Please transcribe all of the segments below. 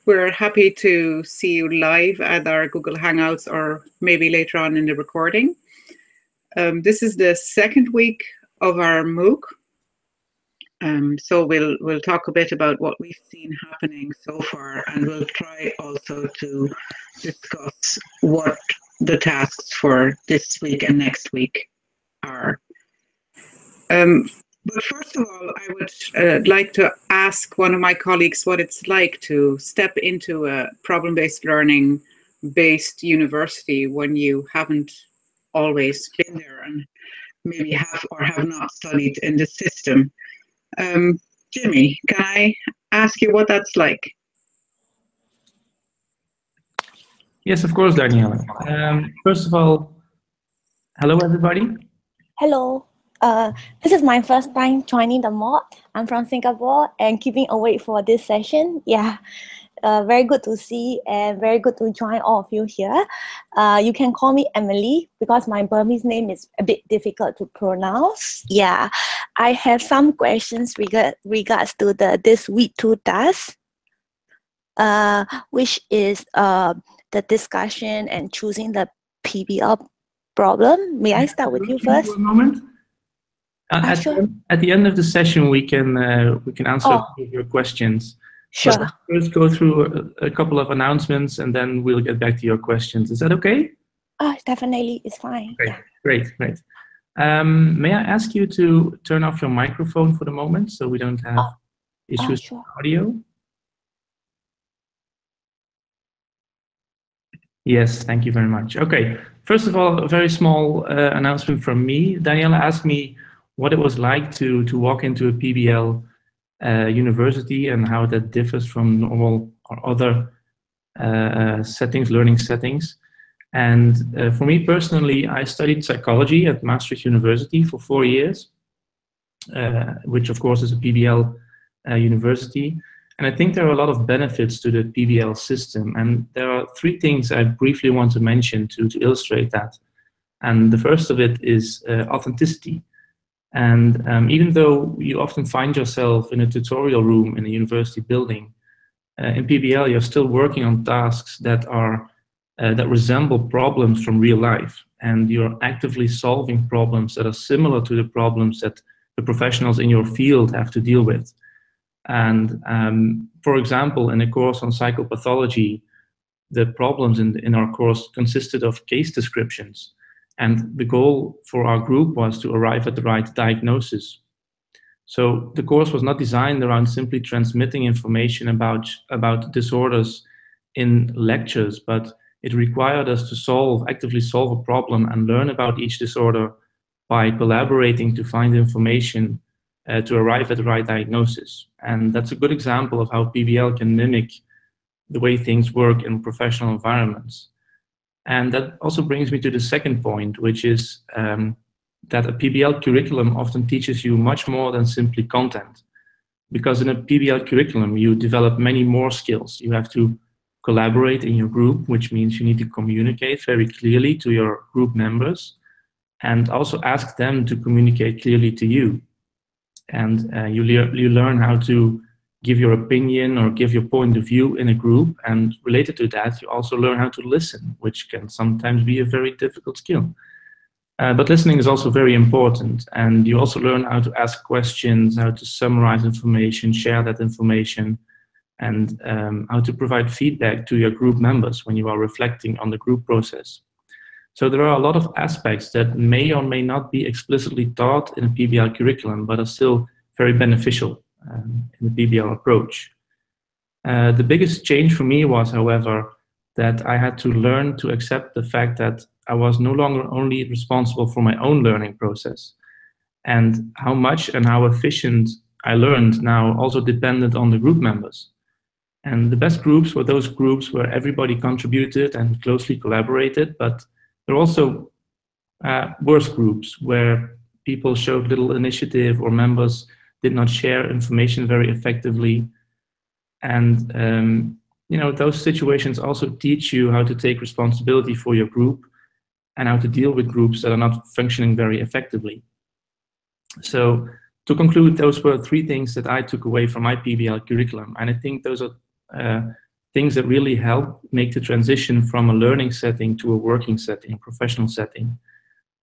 We're happy to see you live at our Google Hangouts or maybe later on in the recording. This is the second week of our Mooc. So we'll talk a bit about what we've seen happening so far, and we'll try also to discuss what the tasks for this week and next week are. But first of all, I would like to ask one of my colleagues what it's like to step into a problem-based learning-based university when you haven't always been there and maybe have or have not studied in the system. Jimmy, can I ask you what that's like? Yes, of course, Daniela. First of all, hello, everybody. Hello. This is my first time joining the Mooc. I'm from Singapore and keeping awake for this session. Yeah, very good to see and very good to join all of you here. You can call me Emily because my Burmese name is a bit difficult to pronounce. Yeah, I have some questions regards to this week 2 task, which is the discussion and choosing the PBL problem. May I start with you first? For a moment. Sure. At the end of the session, we can answer your questions. Sure. But let's go through a couple of announcements, and then we'll get back to your questions. Is that okay? Definitely, it's fine. Okay, yeah. Great. May I ask you to turn off your microphone for the moment, so we don't have issues Sure. with audio? Yes, thank you very much. Okay, first of all, a very small announcement from me. Daniela asked me what it was like to walk into a PBL university and how that differs from normal or other learning settings. And for me personally, I studied psychology at Maastricht University for 4 years, which of course is a PBL university. And I think there are a lot of benefits to the PBL system. And there are 3 things I briefly want to mention to illustrate that. And the first of it is authenticity. And even though you often find yourself in a tutorial room in a university building, in PBL you're still working on tasks that are that resemble problems from real life, and you're actively solving problems that are similar to the problems that the professionals in your field have to deal with. And for example, in a course on psychopathology, the problems in our course consisted of case descriptions. And the goal for our group was to arrive at the right diagnosis. So the course was not designed around simply transmitting information about disorders in lectures, but it required us to actively solve a problem and learn about each disorder by collaborating to find information to arrive at the right diagnosis. And that's a good example of how PBL can mimic the way things work in professional environments. And that also brings me to the second point, which is that a PBL curriculum often teaches you much more than simply content. Because in a PBL curriculum, you develop many more skills. You have to collaborate in your group, which means you need to communicate very clearly to your group members and also ask them to communicate clearly to you. And you learn how to give your opinion or give your point of view in a group, and related to that, you also learn how to listen, which can sometimes be a very difficult skill. But listening is also very important, and you also learn how to ask questions, how to summarize information, share that information, and how to provide feedback to your group members when you are reflecting on the group process. So there are a lot of aspects that may or may not be explicitly taught in a PBL curriculum, but are still very beneficial in the PBL approach. The biggest change for me was, however, that I had to learn to accept the fact that I was no longer only responsible for my own learning process, and how much and how efficient I learned now also depended on the group members. And the best groups were those groups where everybody contributed and closely collaborated, but there are also worse groups where people showed little initiative or members did not share information very effectively. And those situations also teach you how to take responsibility for your group and how to deal with groups that are not functioning very effectively. So to conclude, those were 3 things that I took away from my PBL curriculum. And I think those are things that really help make the transition from a learning setting to a working setting, professional setting.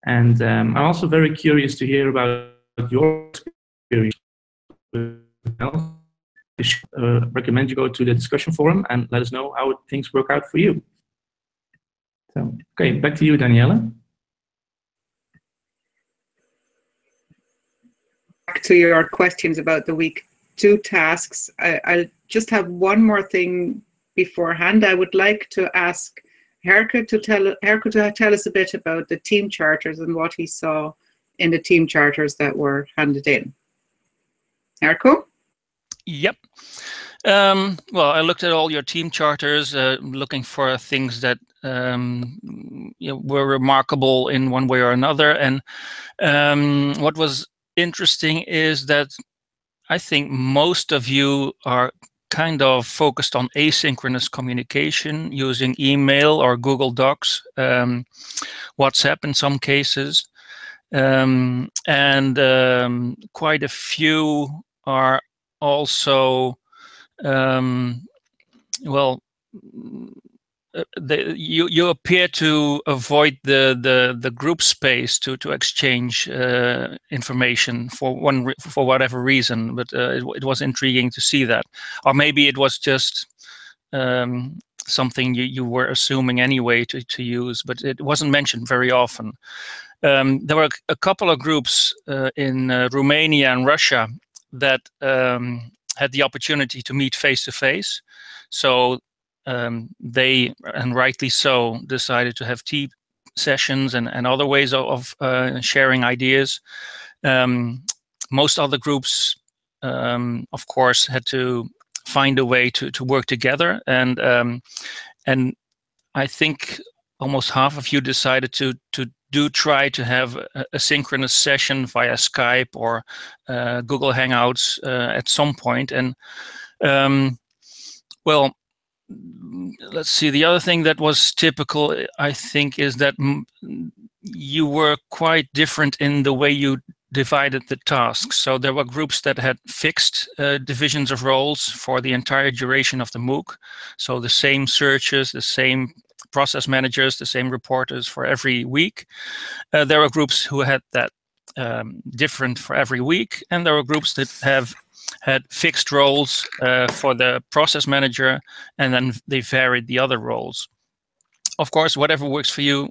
And I'm also very curious to hear about your experience. Recommend you go to the discussion forum and let us know how things work out for you. So, okay, back to you, Danielle. Back to your questions about the week 2 tasks. I'll just have one more thing beforehand. I would like to ask Herke to tell us a bit about the team charters and what he saw in the team charters that were handed in. Herke? Yep. Well, I looked at all your team charters, looking for things that were remarkable in one way or another. And what was interesting is that I think most of you are kind of focused on asynchronous communication using email or Google Docs, WhatsApp in some cases. And quite a few are also you appear to avoid the group space to exchange information for whatever reason, but it was intriguing to see that. Or maybe it was just something you were assuming anyway to use, but it wasn't mentioned very often. There were a couple of groups in Romania and Russia that had the opportunity to meet face-to-face. So they, and rightly so, decided to have tea sessions and other ways of sharing ideas. Most other groups, of course, had to find a way to work together. And I think almost half of you decided to try to have a synchronous session via Skype or Google Hangouts at some point. And well, let's see. The other thing that was typical, I think, is that you were quite different in the way you divided the tasks. So there were groups that had fixed divisions of roles for the entire duration of the Mooc. So the same searchers, the same process managers, the same reporters for every week. There were groups who had that different for every week, and there were groups that had fixed roles for the process manager, and then they varied the other roles. Of course, whatever works for you,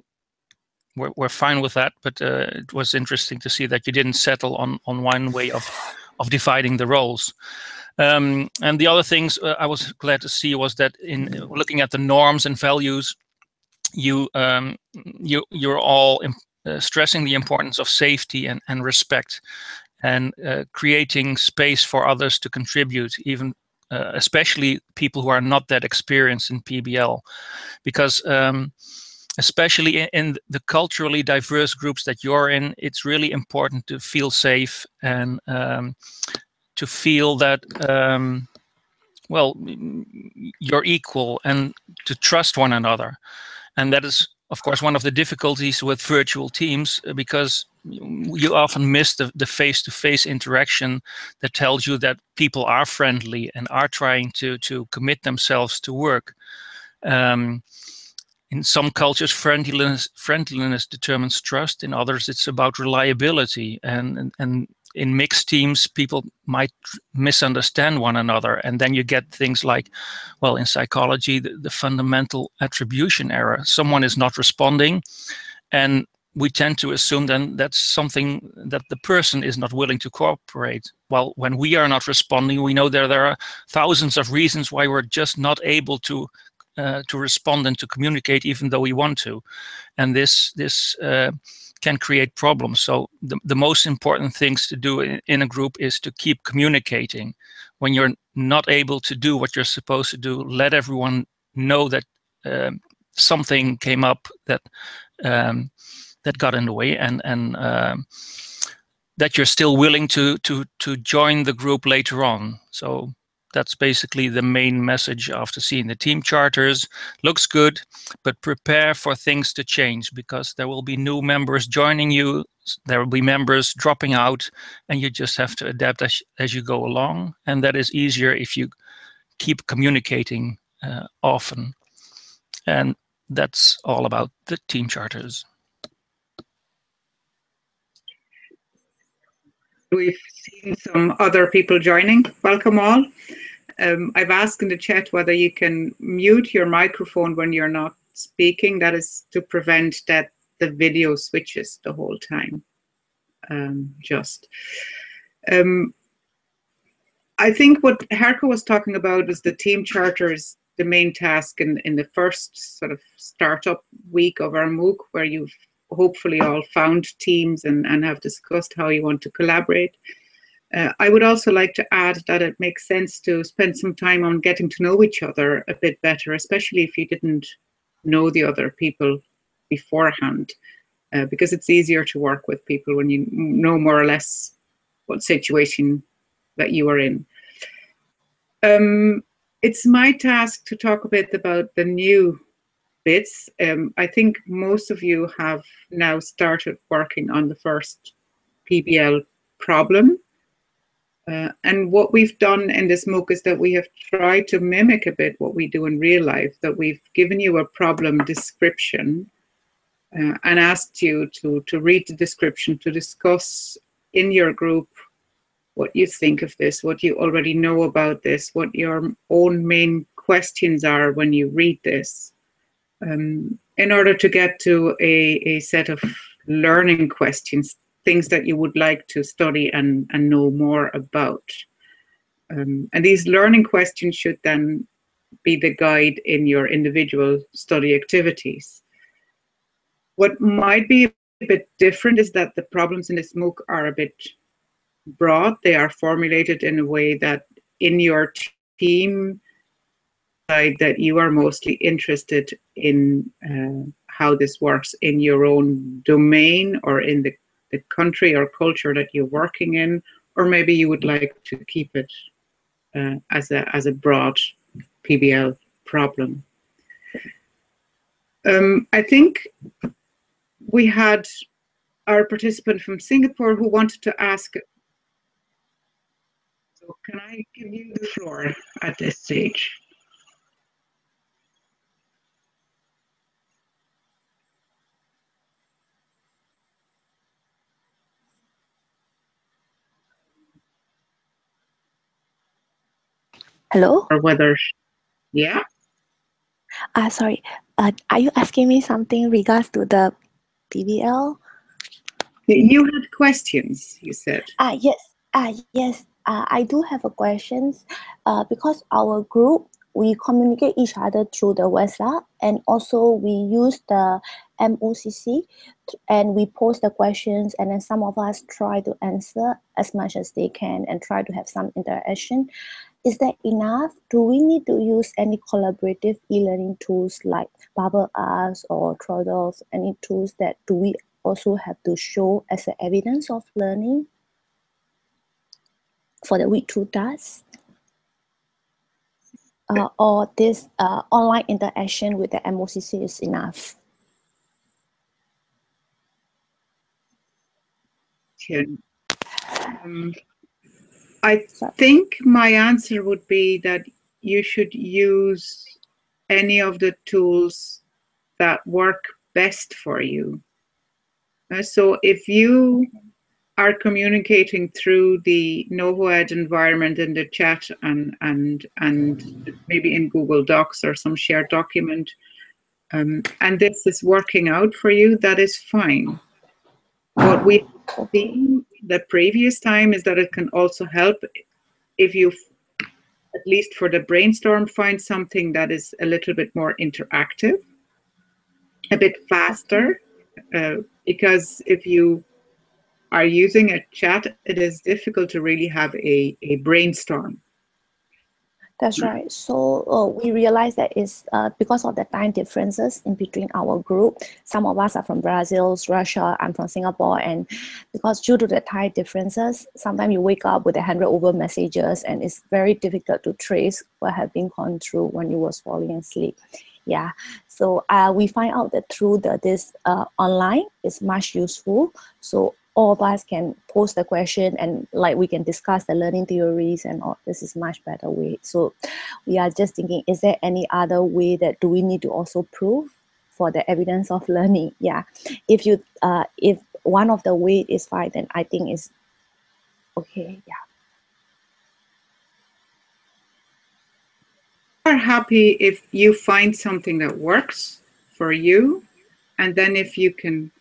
we're fine with that, but it was interesting to see that you didn't settle on one way of dividing the roles. And the other things I was glad to see was that in looking at the norms and values, you're all stressing the importance of safety and respect, and creating space for others to contribute, even especially people who are not that experienced in PBL, because especially in the culturally diverse groups that you're in, it's really important to feel safe and to feel that well, you're equal and to trust one another. And that is, of course, one of the difficulties with virtual teams, because you often miss the face-to-face interaction that tells you that people are friendly and are trying to commit themselves to work. In some cultures, friendliness determines trust. In others, it's about reliability. And in mixed teams, people might misunderstand one another. And then you get things like, well, in psychology, the fundamental attribution error. Someone is not responding, and we tend to assume then that's something that the person is not willing to cooperate. Well, when we are not responding, we know there are thousands of reasons why we're just not able to respond and to communicate, even though we want to. And this can create problems. So the most important things to do in a group is to keep communicating. When you're not able to do what you're supposed to do, let everyone know that something came up that got in the way, and that you're still willing to join the group later on. So that's basically the main message after seeing the team charters. Looks good, but prepare for things to change, because there will be new members joining you. There will be members dropping out, and you just have to adapt as you go along. And that is easier if you keep communicating often. And that's all about the team charters. We've seen some other people joining. Welcome all. I've asked in the chat whether you can mute your microphone when you're not speaking. That is to prevent that the video switches the whole time. I think what Herko was talking about is the team charter is the main task in the first sort of startup week of our Mooc, where you've hopefully all found teams and have discussed how you want to collaborate. I would also like to add that it makes sense to spend some time on getting to know each other a bit better, especially if you didn't know the other people beforehand, because it's easier to work with people when you know more or less what situation that you are in. It's my task to talk a bit about the new bits. I think most of you have now started working on the first PBL problem. And what we've done in this Mooc is that we have tried to mimic a bit what we do in real life, that we've given you a problem description and asked you to read the description, to discuss in your group what you think of this, what you already know about this, what your own main questions are when you read this, in order to get to a set of learning questions, things that you would like to study and know more about. And these learning questions should then be the guide in your individual study activities. What might be a bit different is that the problems in this Mooc are a bit broad. They are formulated in a way that in your team that you are mostly interested in how this works in your own domain or in the country or culture that you're working in, or maybe you would like to keep it as a broad PBL problem. I think we had our participant from Singapore who wanted to ask. So can I give you the floor at this stage? Hello? Or whether, yeah? Sorry. Are you asking me something regards to the PBL? You had questions, you said. Yes. Yes. I do have a questions. Because our group, we communicate each other through the WhatsApp, and also we use the MOCC, and we post the questions, and then some of us try to answer as much as they can and try to have some interaction. Is that enough? Do we need to use any collaborative e-learning tools like Bubble Arts or Troodles? Any tools that do we also have to show as a evidence of learning for the week 2 task? Or this online interaction with the MOCC is enough? I think my answer would be that you should use any of the tools that work best for you. So if you are communicating through the NovoEd environment in the chat and maybe in Google Docs or some shared document, and this is working out for you, that is fine. What we've seen the previous time is that it can also help if you, at least for the brainstorm, find something that is a little bit more interactive, a bit faster, because if you are using a chat, it is difficult to really have a brainstorm. That's right. So we realize that it's because of the time differences in between our group. Some of us are from Brazil, Russia, I'm from Singapore. And because due to the time differences, sometimes you wake up with 100 over messages and it's very difficult to trace what have been gone through when you was falling asleep. Yeah, so we find out that through this online is much useful. So all of us can post the question and like we can discuss the learning theories and all. This is much better way. So we are just thinking, is there any other way that do we need to also prove for the evidence of learning? Yeah, if you if one of the way is fine, then I think it's okay. Yeah. Are happy if you find something that works for you, and then if you can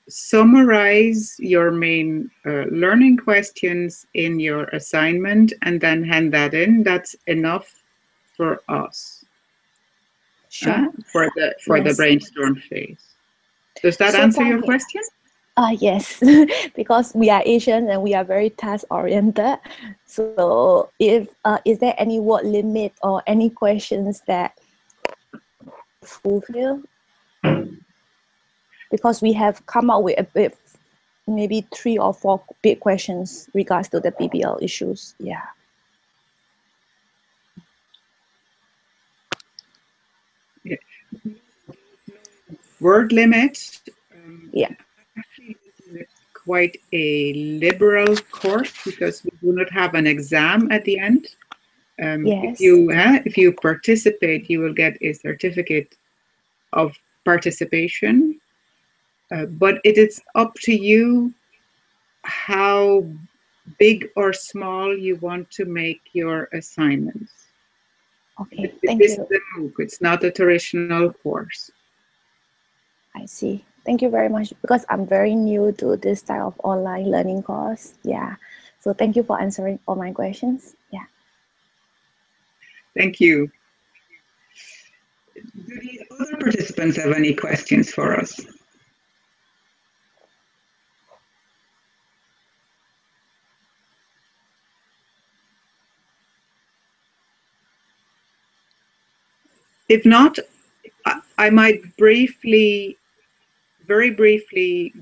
summarize your main learning questions in your assignment and then hand that in, that's enough for us. Sure. For the Yes. brainstorm phase. Does that So answer far, your yeah. question? Yes, because we are Asian and we are very task oriented. So if is there any word limit or any questions that fulfill? Because we have come up with a bit, maybe 3 or 4 big questions regards to the PBL issues. Yeah. Yeah. Word limit. Yeah. Actually, it's quite a liberal course because we do not have an exam at the end. Yes. If you participate, you will get a certificate of participation. But it is up to you how big or small you want to make your assignments. Okay, thank This you. is a Mooc. It's not a traditional course. I see. Thank you very much, because I'm very new to this type of online learning course. Yeah. So thank you for answering all my questions. Yeah. Thank you. Do the other participants have any questions for us? If not, I might very briefly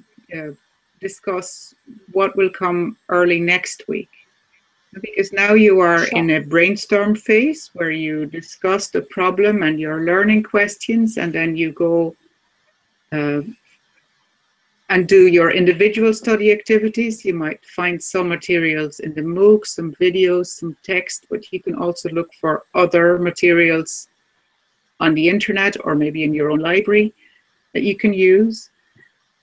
discuss what will come early next week. Because now you are in a brainstorm phase where you discuss the problem and your learning questions, and then you go and do your individual study activities. You might find some materials in the Mooc, some videos, some text, but you can also look for other materials on the internet or maybe in your own library that you can use.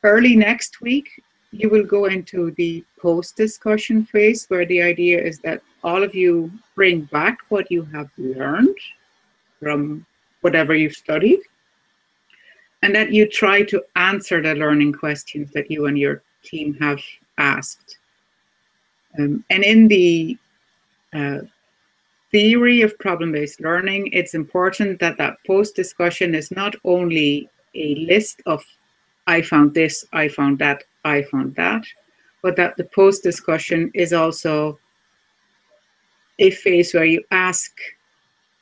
Early next week, you will go into the post-discussion phase, where the idea is that all of you bring back what you have learned from whatever you've studied, and that you try to answer the learning questions that you and your team have asked. And in the theory of problem-based learning, it's important that that post-discussion is not only a list of I found this, I found that, I found that, but that the post-discussion is also a phase where you ask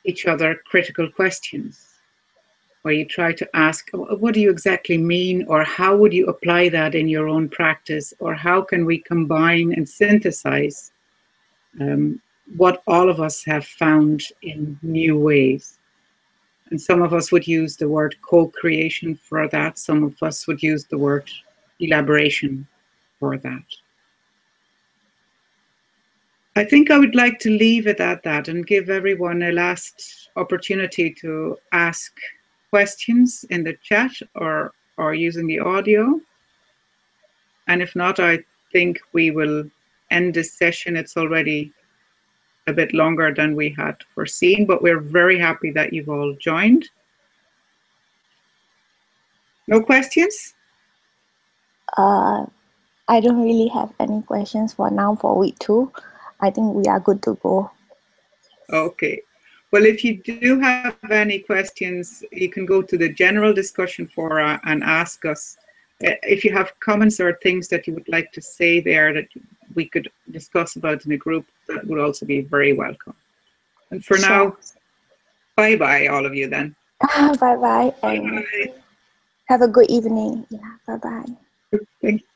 each other critical questions, where you try to ask, what do you exactly mean, or how would you apply that in your own practice, or how can we combine and synthesize what all of us have found in new ways. And some of us would use the word co-creation for that. Some of us would use the word elaboration for that. I think I would like to leave it at that and give everyone a last opportunity to ask questions in the chat or using the audio. And if not, I think we will end this session. It's already a bit longer than we had foreseen, but we're very happy that you've all joined. No questions? I don't really have any questions for now for week 2. I think we are good to go. Okay. Well, if you do have any questions, you can go to the general discussion forum and ask us. If you have comments or things that you would like to say there that we could discuss about in a group, that would also be very welcome. And for now, bye-bye, all of you then. Bye-bye, and have a good evening. Yeah, bye-bye. Thank you.